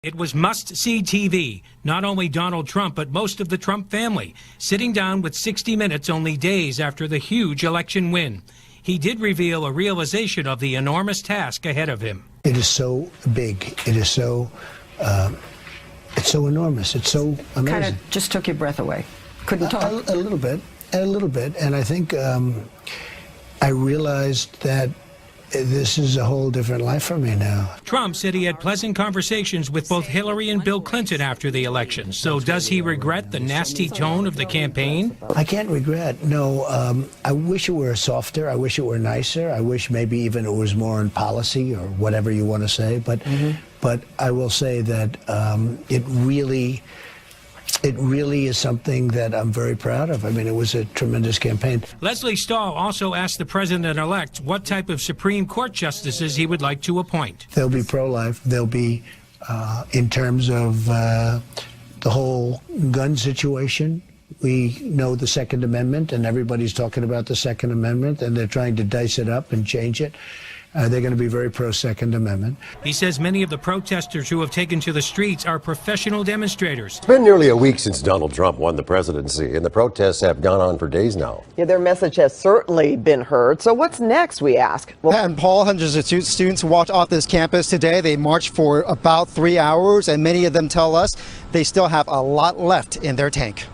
It was must-see TV. Not only Donald Trump, but most of the Trump family, sitting down with 60 Minutes only days after the huge election win. He did reveal a realization of the enormous task ahead of him. It is so big. It is so, it's so enormous. It's so amazing. Kind of just took your breath away. Couldn't talk. A little bit. And I think I realized that this is a whole different life for me now. Trump said he had pleasant conversations with both Hillary and Bill Clinton after the election. So does he regret the nasty tone of the campaign? I can't regret. No, I wish it were softer. I wish it were nicer. I wish maybe even it was more in policy or whatever you want to say. But I will say that it really is something that I'm very proud of. I mean, it was a tremendous campaign. Leslie Stahl also asked the president-elect what type of Supreme Court justices he would like to appoint. They'll be pro-life. They'll be, in terms of the whole gun situation, we know the Second Amendment, and everybody's talking about the Second Amendment, and they're trying to dice it up and change it. They're going to be very pro-Second Amendment. He says many of the protesters who have taken to the streets are professional demonstrators. It's been nearly a week since Donald Trump won the presidency, and the protests have gone on for days now. Yeah, their message has certainly been heard. So what's next, we ask? Well, and Paul, hundreds of students walked off this campus today. They marched for about 3 hours, and many of them tell us they still have a lot left in their tank.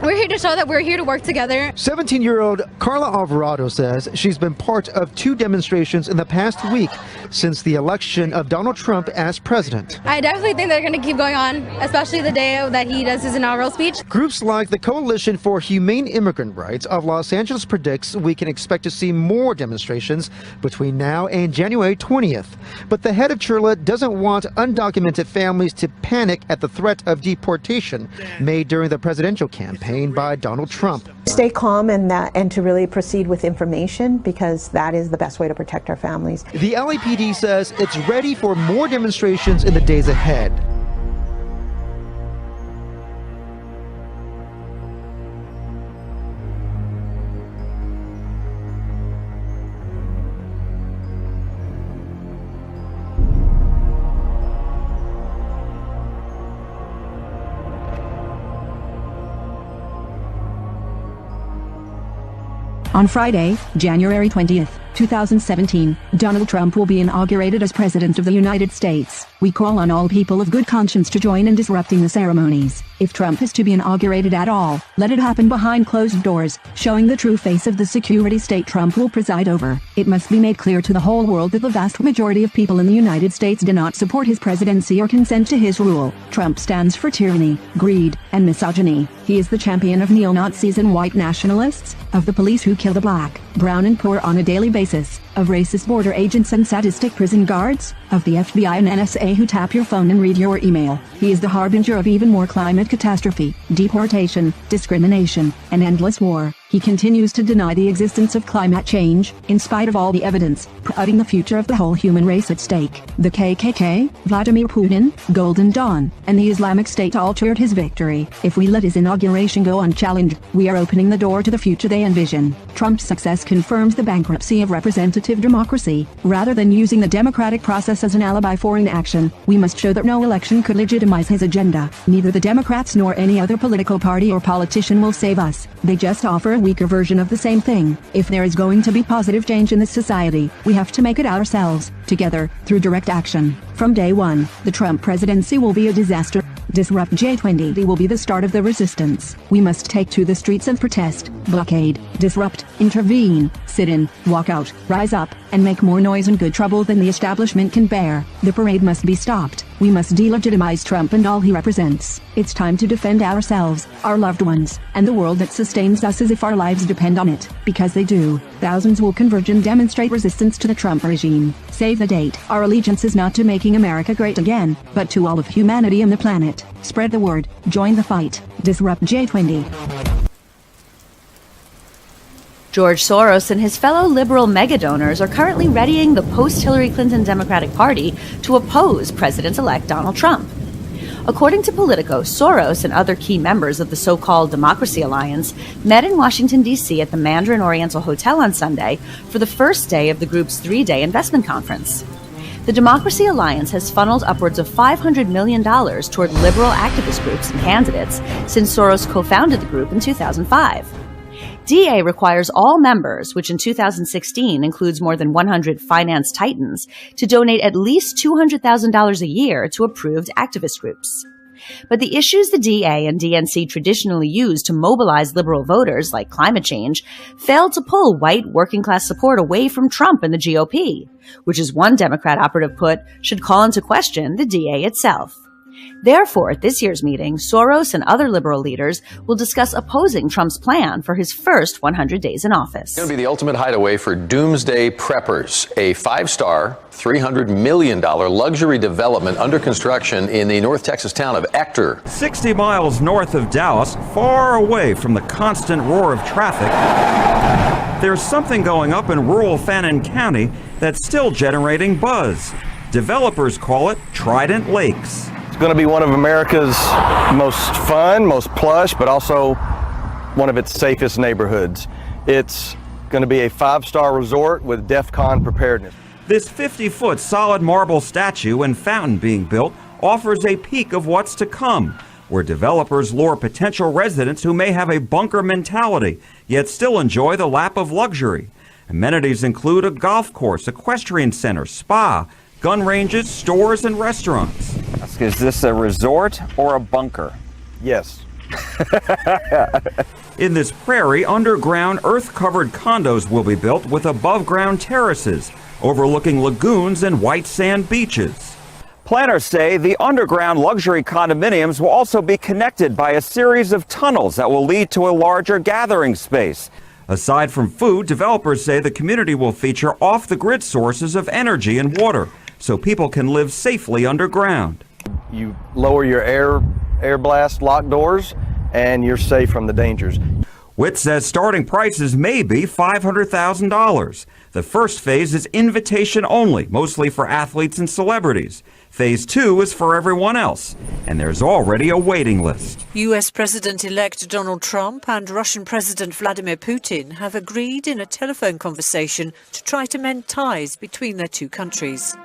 We're here to show that we're here to work together. 17-year-old Carla Alvarado says she's been part of 2 demonstrations in the past week since the election of Donald Trump as president. I definitely think they're going to keep going on, especially the day that he does his inaugural speech. Groups like the Coalition for Humane Immigrant Rights of Los Angeles predicts we can expect to see more demonstrations between now and January 20th. But the head of CHRLA doesn't want undocumented families to panic at the threat of deportation made during the presidential campaign by Donald Trump. Stay calm and to really proceed with information, because that is the best way to protect our families. The LAPD says it's ready for more demonstrations in the days ahead. On Friday, January 20th, 2017, Donald Trump will be inaugurated as President of the United States. We call on all people of good conscience to join in disrupting the ceremonies. If Trump is to be inaugurated at all, let it happen behind closed doors, showing the true face of the security state Trump will preside over. It must be made clear to the whole world that the vast majority of people in the United States do not support his presidency or consent to his rule. Trump stands for tyranny, greed, and misogyny. He is the champion of neo-Nazis and white nationalists, of the police who kill the black, brown and poor on a daily basis, of racist border agents and sadistic prison guards, of the FBI and NSA who tap your phone and read your email. He is the harbinger of even more climate catastrophe, deportation, discrimination, and endless war. He continues to deny the existence of climate change, in spite of all the evidence, putting the future of the whole human race at stake. The KKK, Vladimir Putin, Golden Dawn, and the Islamic State all cheered his victory. If we let his inauguration go unchallenged, we are opening the door to the future they envision. Trump's success confirms the bankruptcy of representative democracy. Rather than using the democratic process as an alibi for inaction, we must show that no election could legitimize his agenda. Neither the Democrats nor any other political party or politician will save us. They just offer a weaker version of the same thing. If there is going to be positive change in this society, we have to make it ourselves, together, through direct action. From day one, the Trump presidency will be a disaster. Disrupt J20 will be the start of the resistance. We must take to the streets and protest, blockade, disrupt, intervene, sit in, walk out, rise up, and make more noise and good trouble than the establishment can bear. The parade must be stopped. We must delegitimize Trump and all he represents. It's time to defend ourselves, our loved ones, and the world that sustains us as if our lives depend on it. Because they do. Thousands will converge and demonstrate resistance to the Trump regime. Save the date. Our allegiance is not to making America great again, but to all of humanity and the planet. Spread the word. Join the fight. Disrupt J20. George Soros and his fellow liberal megadonors are currently readying the post-Hillary Clinton Democratic Party to oppose President-elect Donald Trump. According to Politico, Soros and other key members of the so-called Democracy Alliance met in Washington, D.C. at the Mandarin Oriental Hotel on Sunday for the first day of the group's 3-day investment conference. The Democracy Alliance has funneled upwards of $500 million toward liberal activist groups and candidates since Soros co-founded the group in 2005. DA requires all members, which in 2016 includes more than 100 finance titans, to donate at least $200,000 a year to approved activist groups. But the issues the DA and DNC traditionally use to mobilize liberal voters, like climate change, failed to pull white working-class support away from Trump and the GOP, which, as one Democrat operative put, should call into question the DA itself. Therefore, at this year's meeting, Soros and other liberal leaders will discuss opposing Trump's plan for his first 100 days in office. It's going to be the ultimate hideaway for doomsday preppers, a five-star, $300 million luxury development under construction in the North Texas town of Ector. 60 miles north of Dallas, far away from the constant roar of traffic, there's something going up in rural Fannin County that's still generating buzz. Developers call it Trident Lakes. It's going to be one of America's most fun, most plush, but also one of its safest neighborhoods. It's going to be a five-star resort with DEFCON preparedness. This 50-foot solid marble statue and fountain being built offers a peek of what's to come, where developers lure potential residents who may have a bunker mentality, yet still enjoy the lap of luxury. Amenities include a golf course, equestrian center, spa, gun ranges, stores, and restaurants. Is this a resort or a bunker? Yes. In this prairie, underground, earth-covered condos will be built with above-ground terraces, overlooking lagoons and white sand beaches. Planners say the underground luxury condominiums will also be connected by a series of tunnels that will lead to a larger gathering space. Aside from food, developers say the community will feature off-the-grid sources of energy and water, so people can live safely underground. You lower your air blast lock doors, and you're safe from the dangers. Witt says starting prices may be $500,000. The first phase is invitation only, mostly for athletes and celebrities. Phase 2 is for everyone else, and there's already a waiting list. U.S. President-elect Donald Trump and Russian President Vladimir Putin have agreed in a telephone conversation to try to mend ties between their two countries.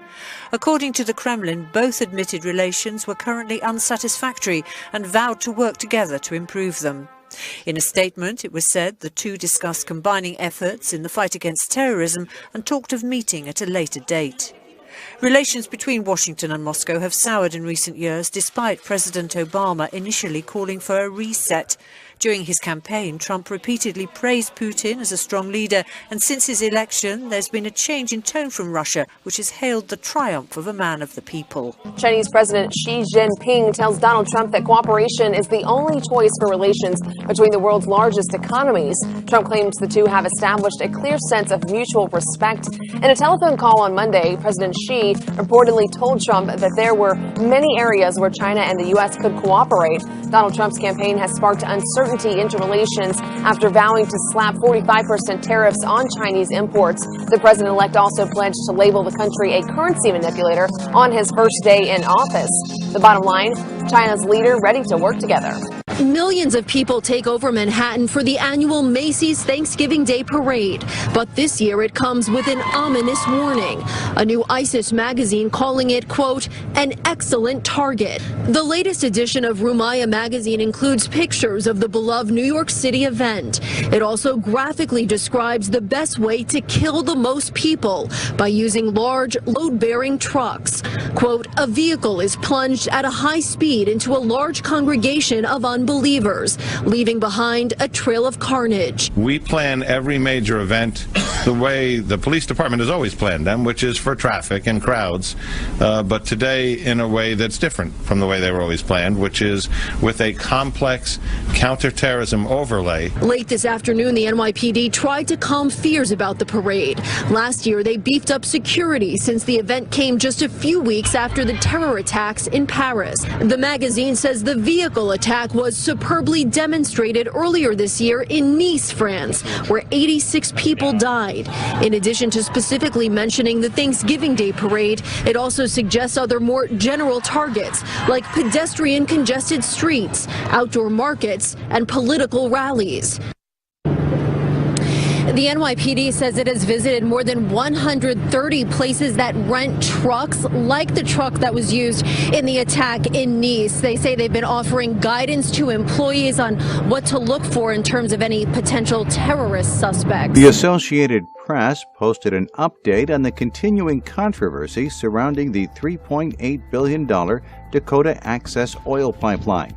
According to the Kremlin, both admitted relations were currently unsatisfactory and vowed to work together to improve them. In a statement, it was said the two discussed combining efforts in the fight against terrorism and talked of meeting at a later date. Relations between Washington and Moscow have soured in recent years, despite President Obama initially calling for a reset. During his campaign, Trump repeatedly praised Putin as a strong leader, and since his election, there's been a change in tone from Russia, which has hailed the triumph of a man of the people. Chinese President Xi Jinping tells Donald Trump that cooperation is the only choice for relations between the world's largest economies. Trump claims the two have established a clear sense of mutual respect. In a telephone call on Monday, President Xi reportedly told Trump that there were many areas where China and the U.S. could cooperate. Donald Trump's campaign has sparked uncertainty into relations after vowing to slap 45% tariffs on Chinese imports. The president-elect also pledged to label the country a currency manipulator on his first day in office. The bottom line, China's leader ready to work together. Millions of people take over Manhattan for the annual Macy's Thanksgiving Day Parade. But this year it comes with an ominous warning. A new ISIS magazine calling it, quote, an excellent target. The latest edition of Rumaya magazine includes pictures of the beloved New York City event. It also graphically describes the best way to kill the most people by using large load-bearing trucks. Quote, a vehicle is plunged at a high speed into a large congregation of unbelievers, leaving behind a trail of carnage. We plan every major event the way the police department has always planned them, which is for traffic and crowds, but today in a way that's different from the way they were always planned, which is with a complex counterterrorism overlay. Late this afternoon, the NYPD tried to calm fears about the parade. Last year, they beefed up security since the event came just a few weeks after the terror attacks in Paris. The magazine says the vehicle attack was superbly demonstrated earlier this year in Nice, France, where 86 people died. In addition to specifically mentioning the Thanksgiving Day parade, it also suggests other more general targets like pedestrian congested streets, outdoor markets, and political rallies. The NYPD says it has visited more than 130 places that rent trucks like the truck that was used in the attack in Nice. They say they've been offering guidance to employees on what to look for in terms of any potential terrorist suspects. The Associated Press posted an update on the continuing controversy surrounding the $3.8 billion Dakota Access oil pipeline.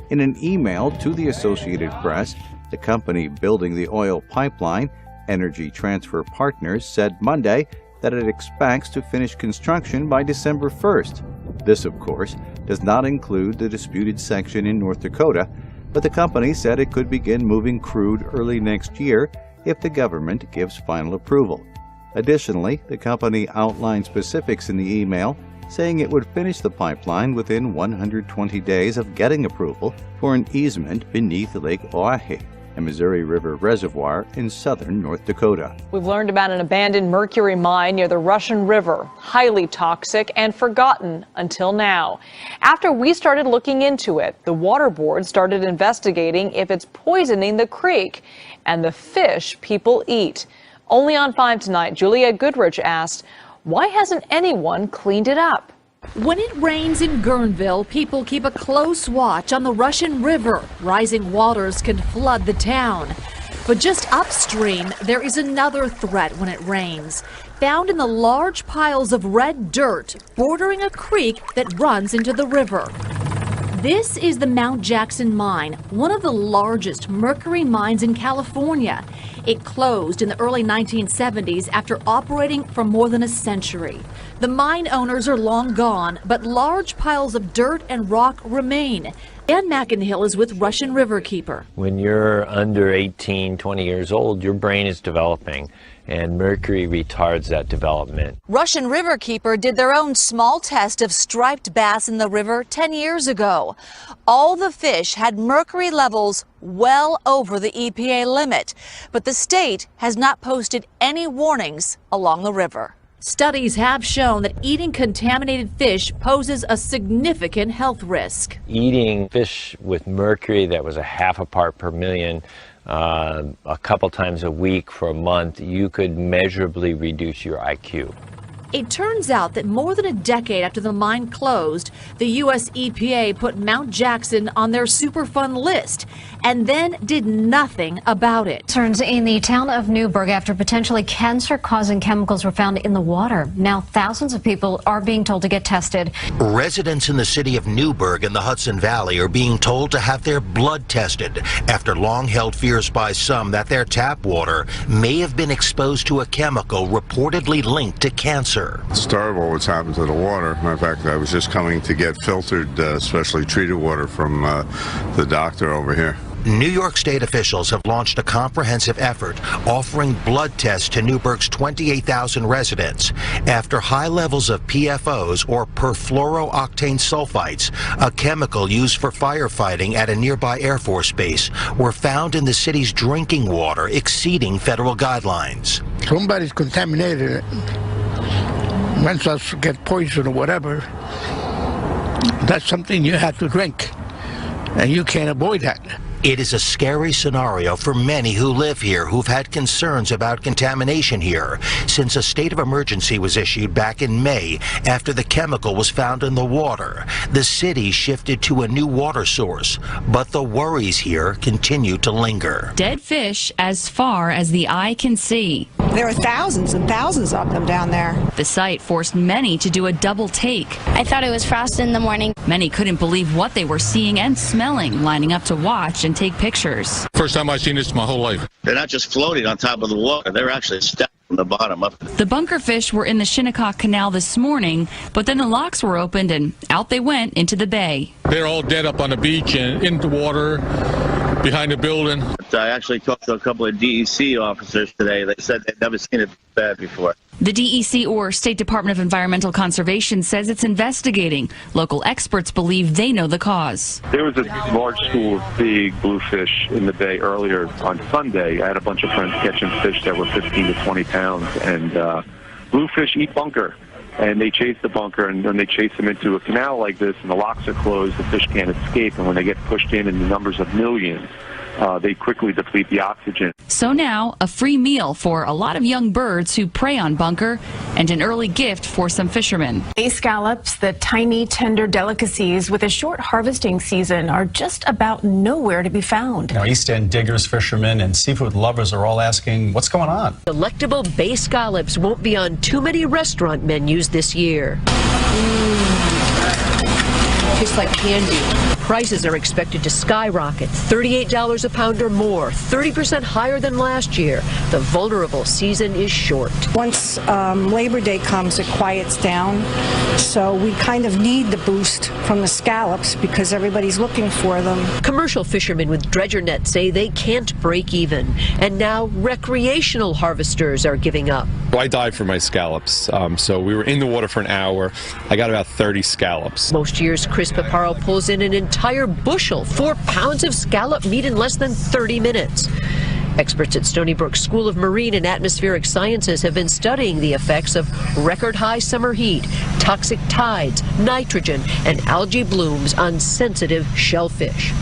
In an email to the Associated Press, the company building the oil pipeline, Energy Transfer Partners, said Monday that it expects to finish construction by December 1st. This, of course, does not include the disputed section in North Dakota, but the company said it could begin moving crude early next year if the government gives final approval. Additionally, the company outlined specifics in the email, saying it would finish the pipeline within 120 days of getting approval for an easement beneath Lake Oahe, a Missouri River reservoir in southern North Dakota. We've learned about an abandoned mercury mine near the Russian River, highly toxic and forgotten until now. After we started looking into it, the Water Board started investigating if it's poisoning the creek and the fish people eat. Only on 5 tonight, Juliette Goodrich asked, why hasn't anyone cleaned it up? When it rains in Guerneville, people keep a close watch on the Russian River. Rising waters can flood the town. But just upstream, there is another threat when it rains, found in the large piles of red dirt bordering a creek that runs into the river. This is the Mount Jackson mine, one of the largest mercury mines in California. It closed in the early 1970s after operating for more than a century. The mine owners are long gone, but large piles of dirt and rock remain. Dan McInhill is with Russian Riverkeeper. When you're under 18, 20 years old, your brain is developing, and mercury retards that development. Russian Riverkeeper did their own small test of striped bass in the river 10 years ago. All the fish had mercury levels well over the EPA limit, but the state has not posted any warnings along the river. Studies have shown that eating contaminated fish poses a significant health risk. Eating fish with mercury that was a half a part per million a couple times a week for a month, you could measurably reduce your IQ. It turns out that more than a decade after the mine closed, the U.S. EPA put Mount Jackson on their Superfund list and then did nothing about it. Concerns in the town of Newburgh after potentially cancer-causing chemicals were found in the water. Now thousands of people are being told to get tested. Residents in the city of Newburgh in the Hudson Valley are being told to have their blood tested after long-held fears by some that their tap water may have been exposed to a chemical reportedly linked to cancer. It's terrible what's happened to the water. Matter of fact, I was just coming to get filtered, specially treated water from the doctor over here. New York State officials have launched a comprehensive effort offering blood tests to Newburgh's 28,000 residents after high levels of PFOs, or perfluorooctane sulfites, a chemical used for firefighting at a nearby Air Force base, were found in the city's drinking water, exceeding federal guidelines. Somebody's contaminated. Once us get poisoned or whatever, that's something you have to drink, and you can't avoid that. It is a scary scenario for many who live here who've had concerns about contamination here since a state of emergency was issued back in May after the chemical was found in the water. The city shifted to a new water source, but the worries here continue to linger. Dead fish as far as the eye can see. There are thousands and thousands of them down there. The sight forced many to do a double take. I thought it was frost in the morning. Many couldn't believe what they were seeing and smelling, lining up to watch and take pictures. First time I've seen this in my whole life. They're not just floating on top of the water, they're actually stepping from the bottom up. The bunker fish were in the Shinnecock Canal this morning, but then the locks were opened and out they went into the bay. They're all dead up on the beach and in the water behind the building. I actually talked to a couple of DEC officers today. They said they'd never seen it bad before. The DEC, or State Department of Environmental Conservation, says it's investigating. Local experts believe they know the cause. There was a large school of big bluefish in the bay earlier on Sunday. I had a bunch of friends catching fish that were 15 to 20 pounds, and bluefish eat bunker. And they chase the bunker, and when they chase them into a canal like this and the locks are closed, the fish can't escape. And when they get pushed in the numbers of millions, they quickly deplete the oxygen. So now, a free meal for a lot of young birds who prey on bunker, and an early gift for some fishermen. Bay scallops, the tiny, tender delicacies with a short harvesting season, are just about nowhere to be found. Now, East End diggers, fishermen, and seafood lovers are all asking, what's going on? Delectable bay scallops won't be on too many restaurant menus this year. Tastes like candy. Prices are expected to skyrocket, $38 a pound or more, 30% higher than last year. The vulnerable season is short. Once Labor Day comes, it quiets down. So we kind of need the boost from the scallops because everybody's looking for them. Commercial fishermen with dredger nets say they can't break even. And now recreational harvesters are giving up. I dive for my scallops. So we were in the water for an hour. I got about 30 scallops. Most years, Chris Paparo pulls in an entire bushel, 4 pounds of scallop meat in less than 30 minutes. Experts at Stony Brook School of Marine and Atmospheric Sciences have been studying the effects of record-high summer heat, toxic tides, nitrogen, and algae blooms on sensitive shellfish.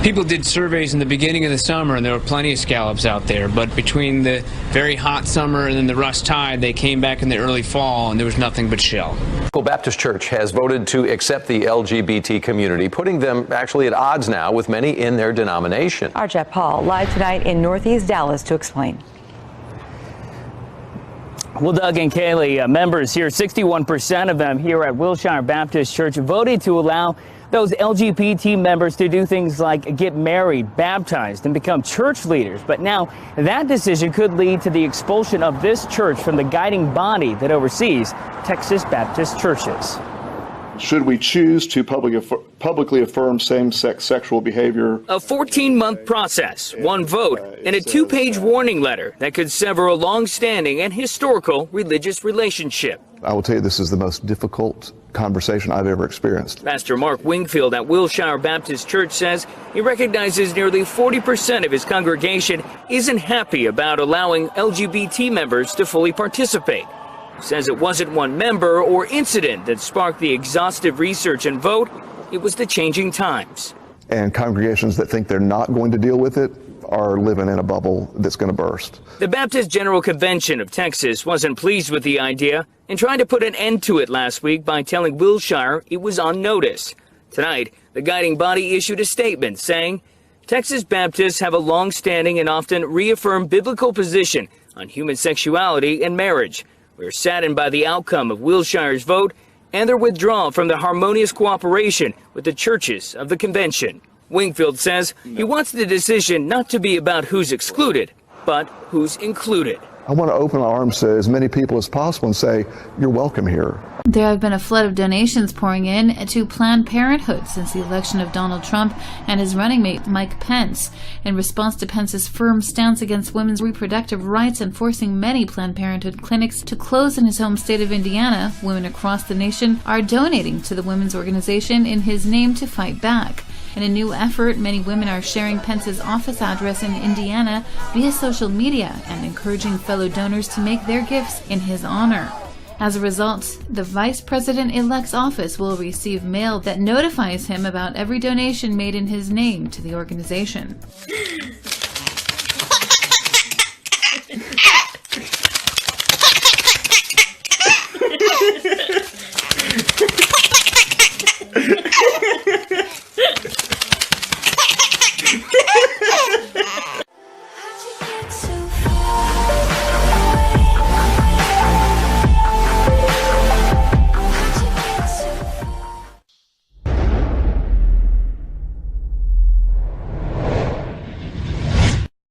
People did surveys in the beginning of the summer, and there were plenty of scallops out there, but between the very hot summer and then the rust tide, they came back in the early fall, and there was nothing but shell. Baptist Church has voted to accept the LGBT community, putting them actually at odds now with many in their denomination. Our Jeff Paul live tonight in Northeast Dallas to explain. Well, Doug and Kaylee, members here, 61% of them here at Wilshire Baptist Church voted to allow those LGBT members to do things like get married, baptized, and become church leaders. But now that decision could lead to the expulsion of this church from the guiding body that oversees Texas Baptist churches. Should we choose to publicly affirm same-sex sexual behavior? A 14-month process, one vote, and a 2-page warning letter that could sever a long-standing and historical religious relationship. I will tell you, this is the most difficult conversation I've ever experienced. Pastor Mark Wingfield at Wilshire Baptist Church says he recognizes nearly 40% of his congregation isn't happy about allowing LGBT members to fully participate. He says it wasn't one member or incident that sparked the exhaustive research and vote. It was the changing times. And congregations that think they're not going to deal with it are living in a bubble that's going to burst. The Baptist General Convention of Texas wasn't pleased with the idea and tried to put an end to it last week by telling Wilshire it was on notice. Tonight, the guiding body issued a statement saying, Texas Baptists have a long-standing and often reaffirmed biblical position on human sexuality and marriage. We're saddened by the outcome of Wilshire's vote and their withdrawal from the harmonious cooperation with the churches of the convention. Wingfield says he wants the decision not to be about who's excluded, but who's included. I want to open our arms to as many people as possible and say, you're welcome here. There have been a flood of donations pouring in to Planned Parenthood since the election of Donald Trump and his running mate Mike Pence. In response to Pence's firm stance against women's reproductive rights and forcing many Planned Parenthood clinics to close in his home state of Indiana, women across the nation are donating to the women's organization in his name to fight back. In a new effort, many women are sharing Pence's office address in Indiana via social media and encouraging fellow donors to make their gifts in his honor. As a result, the Vice President-elect's office will receive mail that notifies him about every donation made in his name to the organization.